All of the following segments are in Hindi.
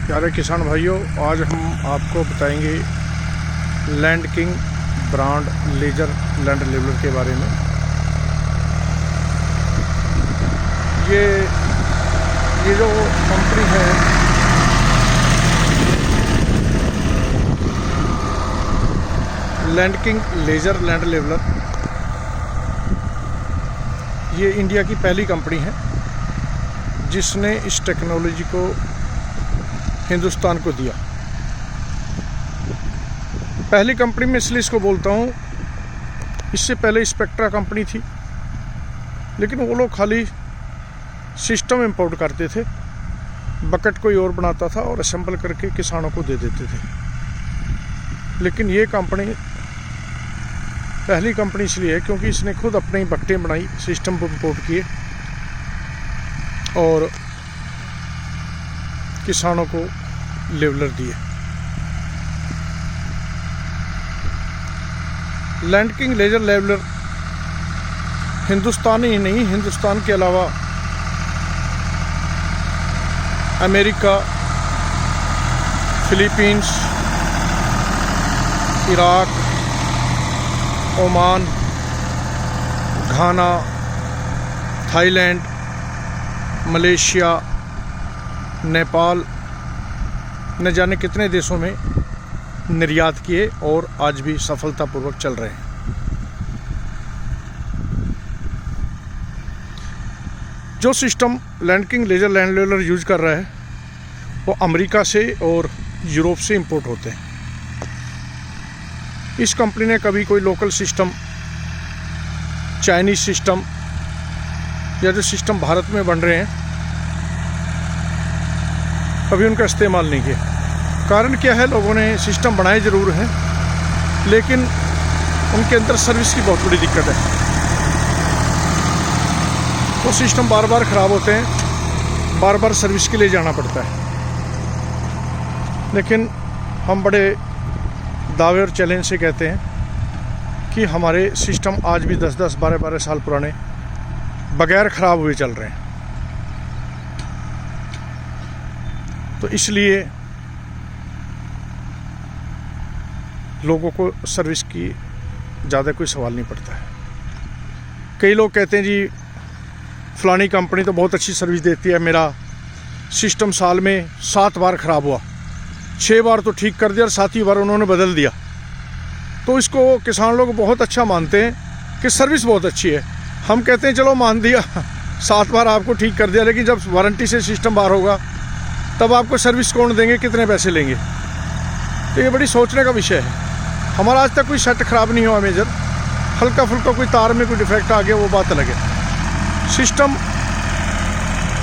प्यारे किसान भाइयों, आज हम आपको बताएंगे Land King brand Laser Land Leveller के बारे में। ये जो कंपनी है Land king Laser Land Leveller, ये इंडिया की पहली कंपनी है जिसने इस टेक्नोलॉजी को हिंदुस्तान को दिया। पहली कंपनी में इसलिए इसको बोलता हूँ, इससे पहले स्पेक्ट्रा कंपनी थी, लेकिन वो लोग खाली सिस्टम इंपोर्ट करते थे, बकेट कोई और बनाता था और असेंबल करके किसानों को दे देते थे। लेकिन ये कंपनी पहली कंपनी इसलिए है क्योंकि इसने खुद अपनी ही बकेटें बनाई, सिस्टम को इंपोर्ट किए और किसानों को लेवलर दिए। Land king laser leveler Hindustan ही नहीं, हिंदुस्तान के अलावा America, Philippines, Iraq, Oman, Ghana, Thailand, Malaysia, Nepal, न जाने कितने देशों में निर्यात किए और आज भी सफलतापूर्वक चल रहे हैं। जो system Land king Laser Land Leveller use कर रहा है वो अमेरिका से और यूरोप से इंपोर्ट होते हैं। इस कंपनी ने कभी कोई लोकल सिस्टम, चाइनीज सिस्टम या जो सिस्टम भारत में बन रहे हैं, कभी उनका इस्तेमाल नहीं किया। कारण क्या है, लोगों ने सिस्टम बनाए ज़रूर हैं लेकिन उनके अंदर सर्विस की बहुत बड़ी दिक्कत है। वो सिस्टम बार बार ख़राब होते हैं, बार बार सर्विस के लिए जाना पड़ता है। लेकिन हम बड़े दावे और चैलेंज से कहते हैं कि हमारे सिस्टम आज भी 10-10, 12-12 साल पुराने बगैर ख़राब हुए चल रहे हैं। तो इसलिए लोगों को सर्विस की ज़्यादा कोई सवाल नहीं पड़ता है। कई लोग कहते हैं जी फलानी कंपनी तो बहुत अच्छी सर्विस देती है, मेरा सिस्टम साल में 7 बार ख़राब हुआ, 6 बार तो ठीक कर दिया और 7वीं बार उन्होंने बदल दिया। तो इसको किसान लोग बहुत अच्छा मानते हैं कि सर्विस बहुत अच्छी है। हम कहते हैं चलो मान दिया, 7 बार आपको ठीक कर दिया, लेकिन जब वारंटी से सिस्टम बाहर होगा तब आपको सर्विस कौन देंगे, कितने पैसे लेंगे? तो ये बड़ी सोचने का विषय है। हमारा आज तक कोई सेट ख़राब नहीं हुआ मेजर, हल्का फुल्का कोई तार में कोई डिफेक्ट आ गया, वो बात अलग है। सिस्टम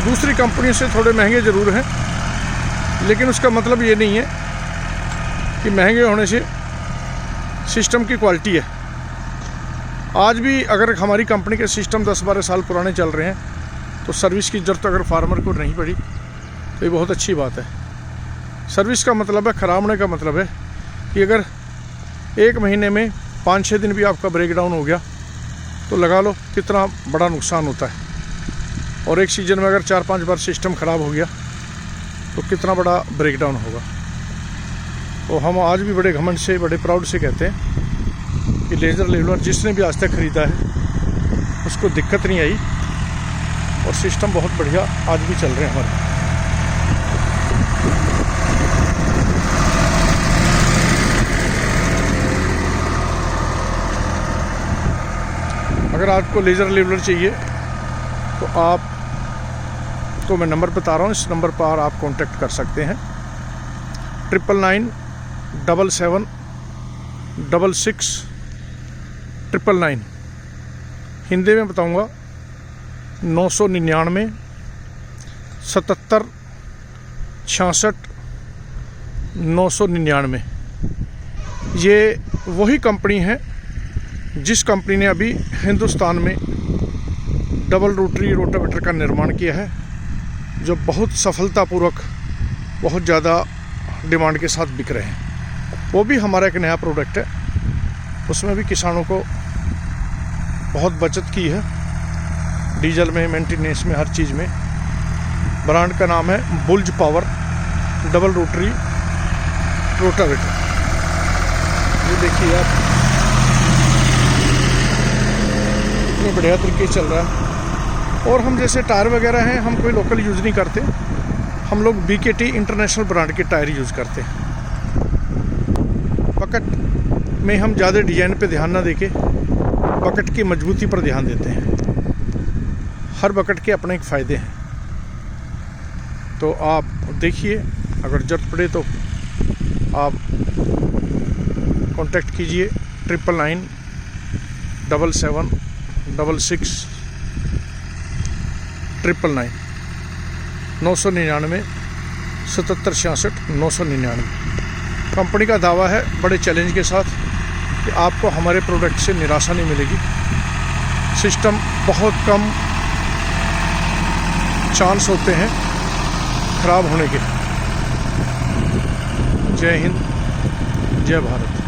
दूसरी कंपनियों से थोड़े महंगे ज़रूर हैं, लेकिन उसका मतलब ये नहीं है कि महंगे होने से सिस्टम की क्वालिटी है। आज भी अगर हमारी कंपनी के सिस्टम 10-12 साल पुराने चल रहे हैं तो सर्विस की ज़रूरत अगर फार्मर को नहीं पड़ी तो ये बहुत अच्छी बात है। सर्विस का मतलब है, ख़राब होने का मतलब है कि अगर 1 महीने में 5-6 दिन भी आपका ब्रेक डाउन हो गया तो लगा लो कितना बड़ा नुकसान होता है। और एक सीज़न में अगर 4-5 बार सिस्टम ख़राब हो गया तो कितना बड़ा ब्रेक डाउन होगा। तो हम आज भी बड़े घमंड से, बड़े प्राउड से कहते हैं कि लेजर लेवलर जिसने भी आज तक ख़रीदा है उसको दिक्कत नहीं आई और सिस्टम बहुत बढ़िया आज भी चल रहे हैं हमारे। अगर आपको लेज़र लेवलर चाहिए तो आपको मैं नंबर बता रहा हूँ, इस नंबर पर आप कांटेक्ट कर सकते हैं। 99977699। हिंदी में बताऊँगा 999 77 66 999। ये वही कंपनी है जिस कंपनी ने अभी हिंदुस्तान में डबल रोटरी रोटावेटर का निर्माण किया है, जो बहुत सफलतापूर्वक, बहुत ज़्यादा डिमांड के साथ बिक रहे हैं। वो भी हमारा एक नया प्रोडक्ट है, उसमें भी किसानों को बहुत बचत की है, डीजल में, मेंटेनेंस में, हर चीज़ में। ब्रांड का नाम है बुल्ज पावर डबल रोटरी रोटावेटर। ये देखिए आप, इतने बढ़िया तरीके से चल रहा है। और हम जैसे टायर वगैरह हैं, हम कोई लोकल यूज़ नहीं करते, हम लोग BKT इंटरनेशनल ब्रांड के टायर यूज़ करते हैं। बकेट में हम ज़्यादा डिज़ाइन पे ध्यान ना देके बकेट की मजबूती पर ध्यान देते हैं। हर बकेट के अपने एक फ़ायदे हैं। तो आप देखिए, अगर ज़रूरत पड़े तो आप कांटेक्ट कीजिए 999 77 66 999 999 77 66 999। कंपनी का दावा है बड़े चैलेंज के साथ कि आपको हमारे प्रोडक्ट से निराशा नहीं मिलेगी। सिस्टम बहुत कम चांस होते हैं ख़राब होने के। जय हिंद, जय भारत।